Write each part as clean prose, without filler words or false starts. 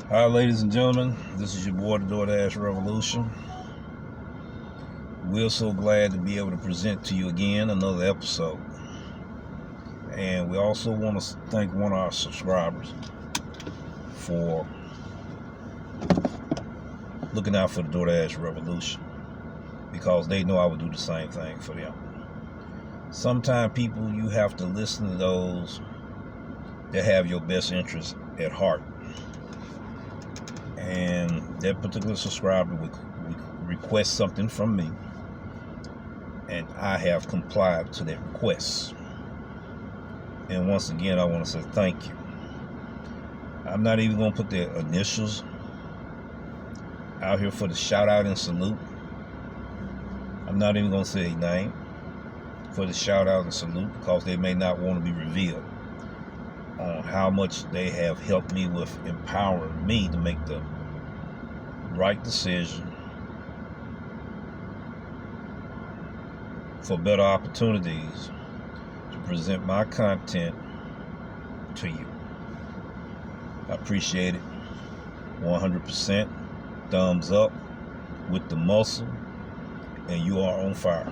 Hi, ladies and gentlemen. This is your boy, the DoorDash Revolution. We're so glad to be able to present to you again another episode. And we also want to thank one of our subscribers for looking out for the DoorDash Revolution, because they know I would do the same thing for them. Sometimes people, you have to listen to those that have your best interest at heart. And that particular subscriber would request something from me, and I have complied to that request. And once again, I want to say thank you. I'm not even going to put their initials out here for the shout out and salute. I'm not even going to say a name for the shout out and salute, because they may not want to be revealed on how much they have helped me with empowering me to make the right decision for better opportunities to present my content to you. I appreciate it 100%. Thumbs up with the muscle, and you are on fire.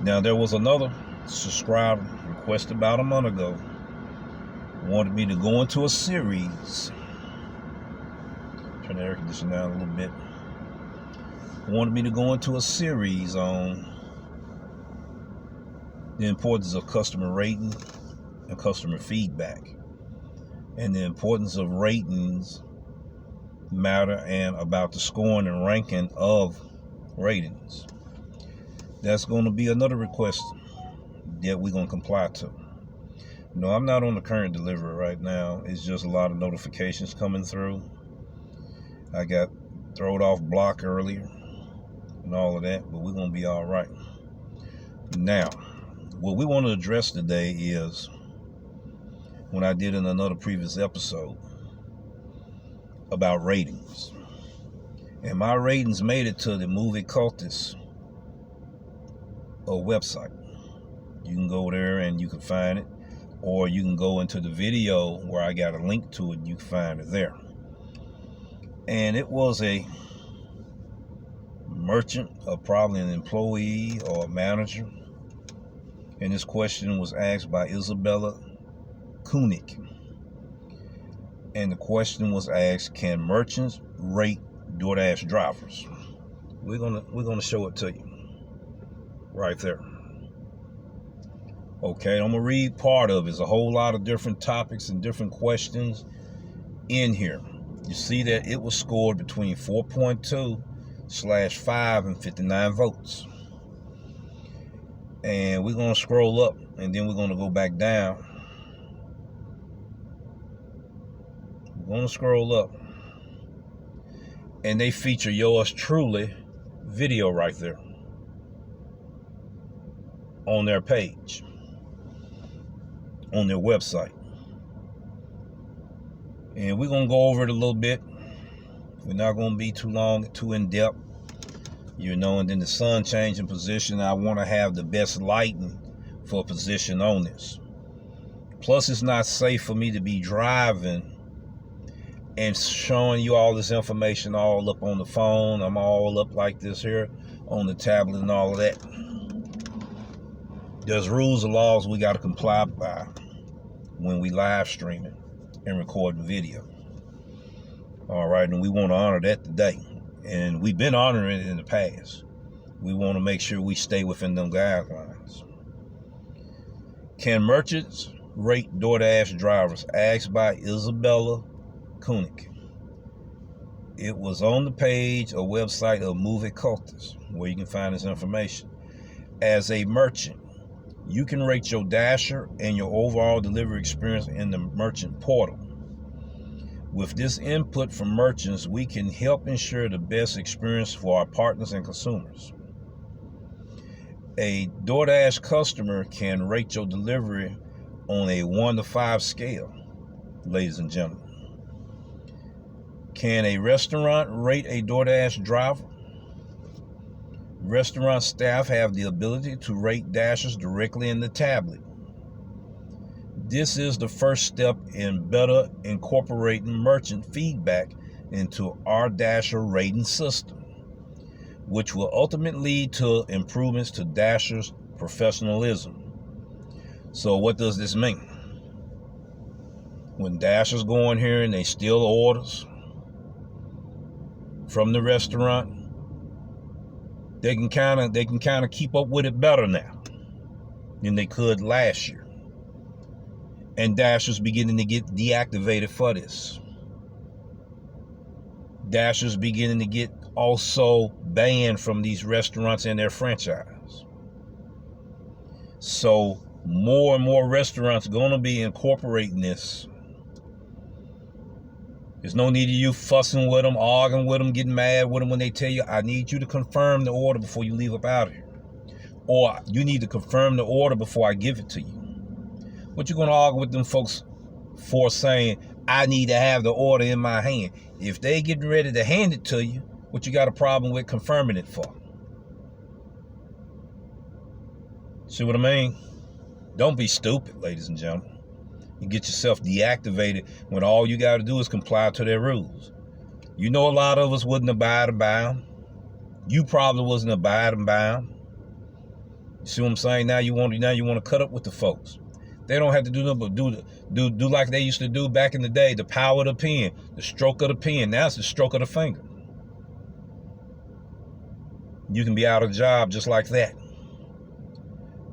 Now, there was another subscriber requested about a month ago, wanted me to go into a series. Turn the air conditioner down a little bit. Wanted me to go into a series on the importance of customer rating and customer feedback, and the importance of ratings matter, and about the scoring and ranking of ratings. That's going to be another request that we're going to comply to. No, I'm not on the current delivery right now. It's just a lot of notifications coming through. I got thrown off block earlier and all of that, but we're going to be all right. Now, what we want to address today is, when I did in another previous episode about ratings, and my ratings made it to the Movie Cultist website. You can go there and you can find it, or you can go into the video where I got a link to it and you can find it there. And it was a merchant, or probably an employee or a manager, and this question was asked by Isabella Kunik. And the question was asked: can merchants rate DoorDash drivers? We're gonna show it to you right there. Okay, I'm gonna read part of it. There's a whole lot of different topics and different questions in here. You see that it was scored between 4.2/5 and 59 votes. And we're gonna scroll up, and then we're gonna go back down. We're gonna scroll up, and they feature yours truly video right there on their page, on their website. And we're going to go over it a little bit. We're not going to be too long, too in-depth, and then the sun changing position. I want to have the best lighting for a position on this. Plus, it's not safe for me to be driving and showing you all this information all up on the phone. I'm all up like this here on the tablet and all of that. There's rules and laws we got to comply by when we live streaming and recording video. All right, and we want to honor that today. And we've been honoring it in the past. We want to make sure we stay within them guidelines. Can merchants rate DoorDash drivers? Asked by Isabella Kunik. It was on the page or website of Movie Cultist, where you can find this information. As a merchant, you can rate your dasher and your overall delivery experience in the merchant portal. With this input from merchants, we can help ensure the best experience for our partners and consumers. A DoorDash customer can rate your delivery on a 1 to 5 scale, ladies and gentlemen. Can a restaurant rate a DoorDash driver? Restaurant staff have the ability to rate dashers directly in the tablet. This is the first step in better incorporating merchant feedback into our Dasher rating system, which will ultimately lead to improvements to Dasher's professionalism. So what does this mean? When Dashers go in here and they steal orders from the restaurant, they can kind of keep up with it better now than they could last year. And Dashers beginning to get deactivated for this. Dashers beginning to get also banned from these restaurants and their franchise. So more and more restaurants going to be incorporating this. There's no need of you fussing with them, arguing with them, getting mad with them when they tell you, I need you to confirm the order before you leave up out of here. Or you need to confirm the order before I give it to you. What you going to argue with them folks for saying, I need to have the order in my hand? If they getting ready to hand it to you, what you got a problem with confirming it for? See what I mean? Don't be stupid, ladies and gentlemen. You get yourself deactivated when all you got to do is comply to their rules. You know, a lot of us wouldn't abide by them. You probably wasn't abiding by them. You see what I'm saying? Now you want to cut up with the folks. They don't have to do nothing but do like they used to do back in the day. The power of the pen, the stroke of the pen. Now it's the stroke of the finger. You can be out of a job just like that.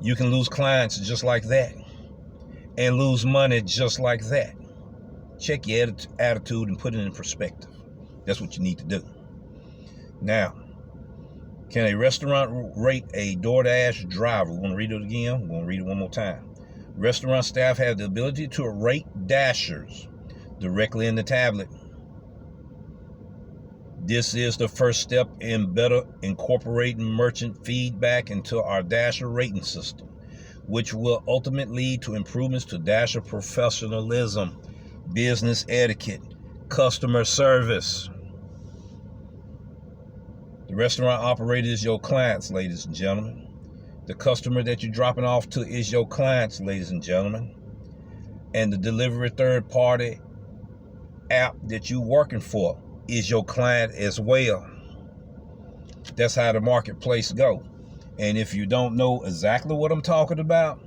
You can lose clients just like that. And lose money just like that. Check your attitude and put it in perspective. That's what you need to do. Now, can a restaurant rate a DoorDash driver? We're going to read it again. We're going to read it one more time. Restaurant staff have the ability to rate Dashers directly in the tablet. This is the first step in better incorporating merchant feedback into our Dasher rating system, which will ultimately lead to improvements to Dasher professionalism, business etiquette, customer service. The restaurant operator is your clients, ladies and gentlemen. The customer that you're dropping off to is your clients, ladies and gentlemen. And the delivery third-party app that you're working for is your client as well. That's how the marketplace go. And if you don't know exactly what I'm talking about,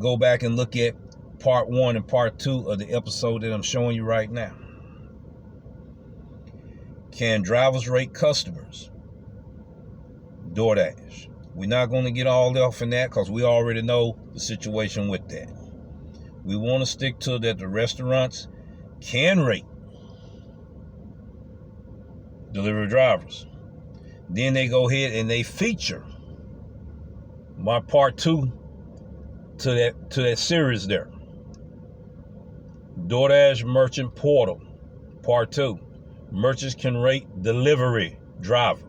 go back and look at part 1 and part 2 of the episode that I'm showing you right now. Can drivers rate customers? DoorDash. We're not going to get all off in that because we already know the situation with that. We want to stick to that the restaurants can rate delivery drivers. Then they go ahead and they feature my part 2 to that series there. DoorDash Merchant Portal, part 2. Merchants can rate delivery drivers.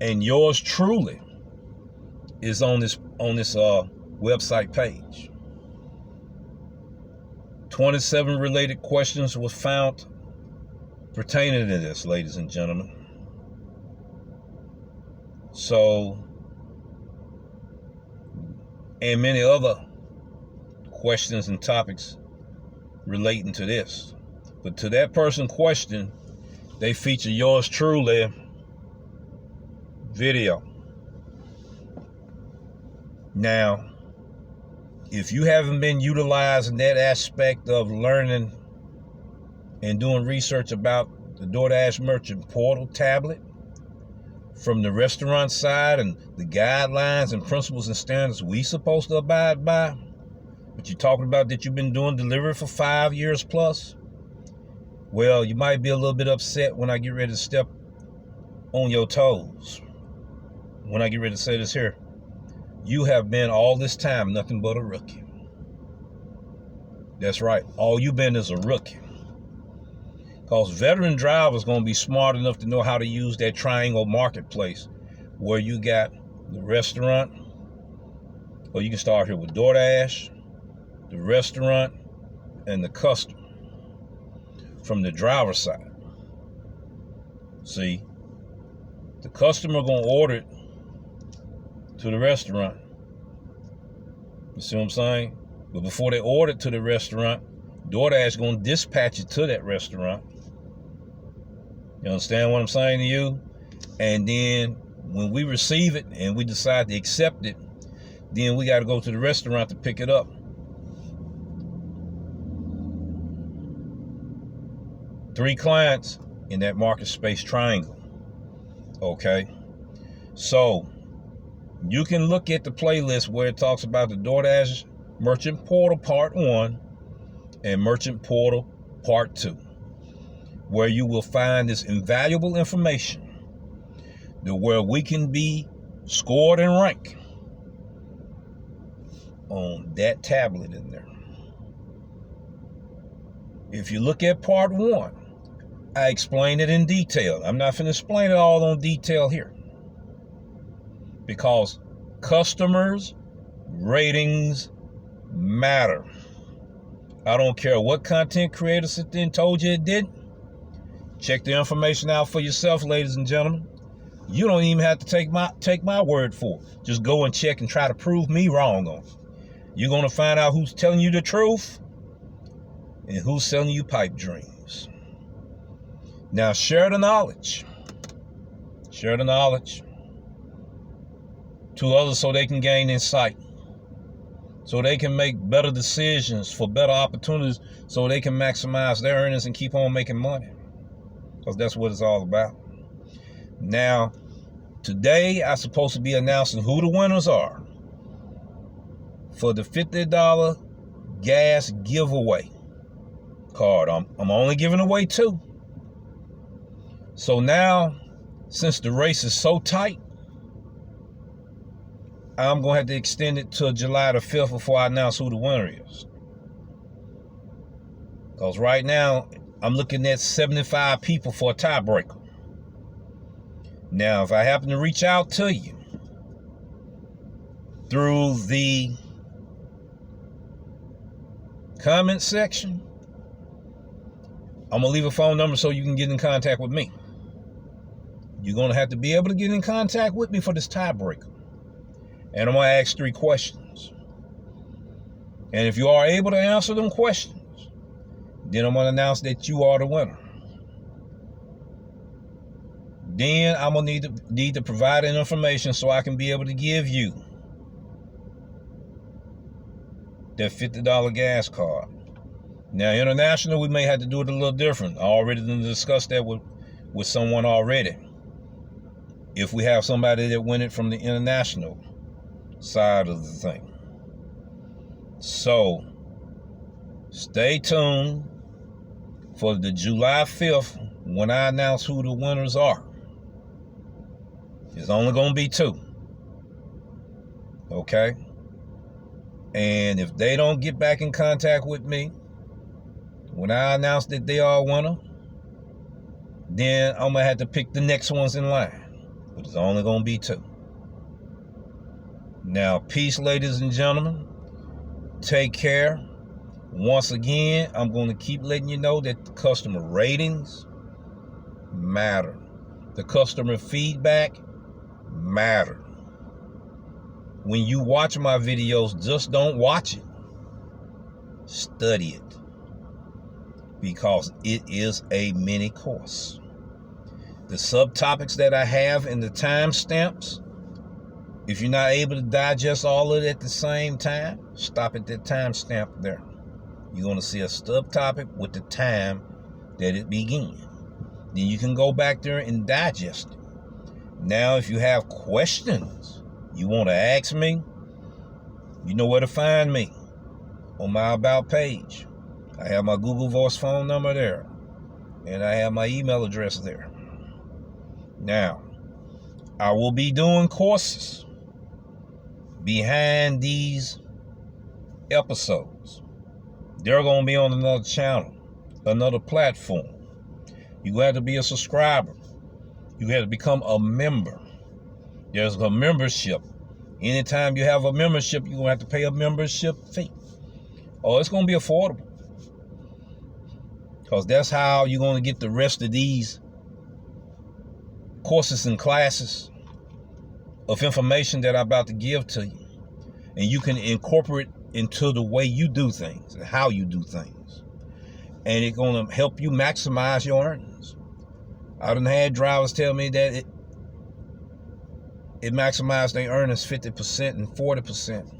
And yours truly is on this website page. 27 related questions were found pertaining to this, ladies and gentlemen. So, and many other questions and topics relating to this. But to that person question, they feature yours truly video. Now, if you haven't been utilizing that aspect of learning and doing research about the DoorDash Merchant Portal tablet from the restaurant side and the guidelines and principles and standards we supposed to abide by, but you're talking about that you've been doing delivery for 5 years plus, well, you might be a little bit upset when I get ready to step on your toes. When I get ready to say this here, you have been all this time nothing but a rookie. That's right. All you've been is a rookie. Because veteran drivers going to be smart enough to know how to use that triangle marketplace where you got the restaurant, or you can start here with DoorDash, the restaurant, and the customer from the driver's side. See, the customer going to order it to the restaurant. You see what I'm saying? But before they order it to the restaurant, DoorDash is going to dispatch it to that restaurant. You understand what I'm saying to you? And then when we receive it and we decide to accept it, then we got to go to the restaurant to pick it up. Three clients in that market space triangle. Okay? So you can look at the playlist where it talks about the DoorDash Merchant Portal Part 1 and Merchant Portal Part 2, where you will find this invaluable information to where we can be scored and ranked on that tablet in there. If you look at Part 1, I explain it in detail. I'm not going to explain it all on detail here, because customers' ratings matter. I don't care what content creator sit there and told you it didn't. Check the information out for yourself, ladies and gentlemen. You don't even have to take my word for it. Just go and check and try to prove me wrong on it. You're going to find out who's telling you the truth and who's selling you pipe dreams. Now, share the knowledge. Share the knowledge to others so they can gain insight, so they can make better decisions for better opportunities, so they can maximize their earnings and keep on making money, because that's what it's all about. Now, today I'm supposed to be announcing who the winners are for the $50 gas giveaway card. I'm only giving away 2. So now, since the race is so tight, I'm going to have to extend it to July the 5th before I announce who the winner is. Because right now, I'm looking at 75 people for a tiebreaker. Now, if I happen to reach out to you through the comment section, I'm going to leave a phone number so you can get in contact with me. You're going to have to be able to get in contact with me for this tiebreaker. And I'm going to ask 3 questions. And if you are able to answer them questions, then I'm going to announce that you are the winner. Then I'm going to need to provide that information so I can be able to give you that $50 gas card. Now, international, we may have to do it a little different. I already discussed that with someone already. If we have somebody that win it from the international side of the thing. So, stay tuned for the July 5th when I announce who the winners are. It's only going to be 2. Okay? And if they don't get back in contact with me when I announce that they are a winner, then I'm going to have to pick the next ones in line. But it's only going to be 2. Now, peace, ladies and gentlemen. Take care. Once again, I'm going to keep letting you know that the customer ratings matter. The customer feedback matter. When you watch my videos, just don't watch it. Study it. Because it is a mini course. The subtopics that I have and the timestamps, if you're not able to digest all of it at the same time, stop at that timestamp there. You're going to see a subtopic with the time that it began. Then you can go back there and digest it. Now, if you have questions you want to ask me, you know where to find me on my About page. I have my Google Voice phone number there, and I have my email address there. Now, I will be doing courses behind these episodes. They're going to be on another channel, another platform. You have to be a subscriber. You have to become a member. There's a membership. Anytime you have a membership, you're going to have to pay a membership fee. Oh, it's going to be affordable. Because that's how you're going to get the rest of these courses and classes of information that I'm about to give to you. And you can incorporate into the way you do things and how you do things. And it's going to help you maximize your earnings. I done had drivers tell me that it maximized their earnings 50% and 40%.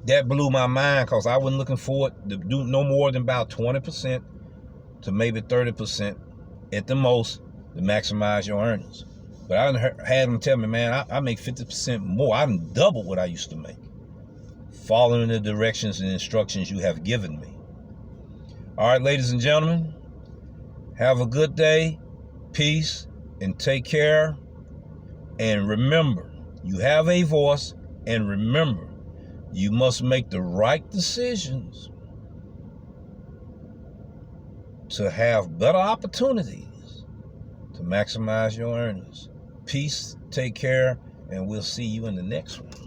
That blew my mind because I wasn't looking for it to do no more than about 20% to maybe 30% at the most to maximize your earnings. But I done had them tell me, man, I make 50% more. I done doubled what I used to make, following the directions and instructions you have given me. All right, ladies and gentlemen, have a good day, peace, and take care. And remember, you have a voice, and remember, you must make the right decisions to have better opportunities to maximize your earnings. Peace, take care, and we'll see you in the next one.